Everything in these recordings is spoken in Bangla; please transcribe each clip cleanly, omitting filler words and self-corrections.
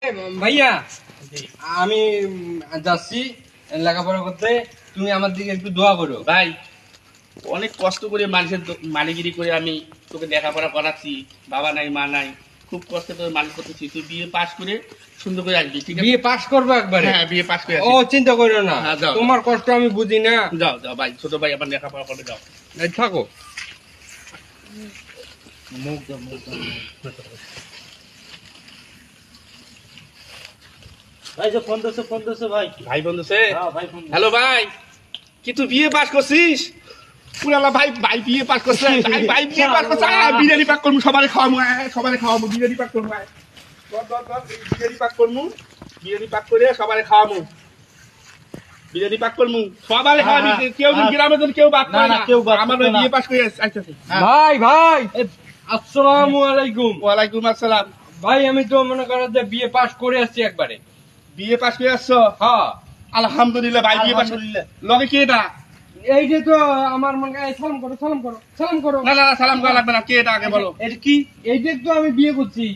ভাইয়া আমি যাচ্ছি লেখাপড়া করতে, তুমি আমার দিকে একটু দোয়া করো। ভাই অনেক কষ্ট করে মানুষের মালিগিরি করে আমি তোকে লেখাপড়া করাচ্ছি, বাবা নাই মা নাই, খুব কষ্ট করে মানুষ করতেছি। তুই বিয়ে পাস করে সুন্দর করে আসবি, ঠিক আছে? বিয়ে পাস করবো একবারে? হ্যাঁ, বিয়ে পাস করে ও চিন্তা করো না, হ্যাঁ, যাও, তোমার কষ্ট আমি বুঝি না। যাও যাও ভাই, ছোট ভাই আমার লেখাপড়া করে যাও। এই থাকো। ভাই যে ফোন দিছে ভাই। ভাই বন্ধু সে, হ্যাঁ ভাই ফোন। হ্যালো ভাই, কি তুই বিয়ে পাস করছিস? পুরালা ভাই, ভাই বিয়ে পাস করছে, ভাই ভাই বিয়ে পাস করছে। বিরিয়ানি পাক করবো, সবাই খাওয়াবো, সবাই খাওয়াবো, বিরিয়ানি পাক করবো। বিরিয়ানি পাক করবো, বিরিয়ানি পাক করে সবাই খাওয়াবো, বিরিয়ানি পাক করবো, সবাই খাওয়াবি। কেউ গ্রামে তো কেউ বাদ পায় না, কেউ বাদ আমার পায় না। বিয়ে পাস করে আসছে। ভাই ভাই আসসালামু আলাইকুম। ওয়ালাইকুম আসসালাম। ভাই আমি তো মনে করো যে বিয়ে পাস করে আসছি একবারে। বিয়ে পাস করে আসছো? হ্যাঁ আলহামদুলিল্লাহ ভাই, বিয়ে পাস আলহামদুলিল্লাহ। লগে কি এটা? এই যে তো আমার মনে হয় সালাম করো সালাম করো সালাম করো। না না না, সালাম করা লাগবে না, কে এটা আগে বলো। এটা কি? এই যে তো আমি বিয়ে করছি।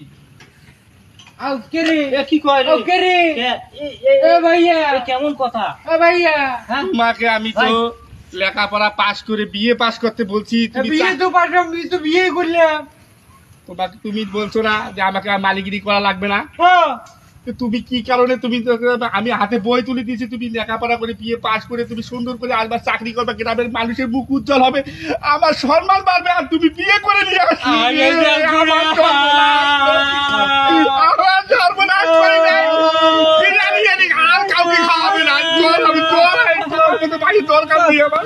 আও কে রে? এ কি কয় রে? ও কে রে? কে? এ ভাইয়া, এ কেমন কথা? এ ভাইয়া, হ্যাঁ তোমাকে আমি তো ভাই। লেখাপড়া পাস করে বিয়ে পাস করতে বলছি, তুমি বিয়ে তো পাস, আমি তো বিয়ে করলাম। তোমাকে তুমি বলছো না যে আমাকে আর মালিগিরি করা লাগবে না? হ্যাঁ তো তুমি কি কারণে, তুমি তো আমি হাতে বই তুলে দিয়েছি, তুমি লেখাপড়া করে বিয়ে পাস করে তুমি সুন্দর করে আসবার, চাকরি করবে, গ্রামের মানুষের মুখ উজ্জ্বল হবে, আমার সম্মান বাড়বে, আর তুমি বিয়ে করে নিয়ে আসবে। আমার সর্বনাশ করে দেয়। বিরিয়ানি আর কাউকে খাওয়াবে না, জল আমি জল ভাই, দরকার নেই আমার।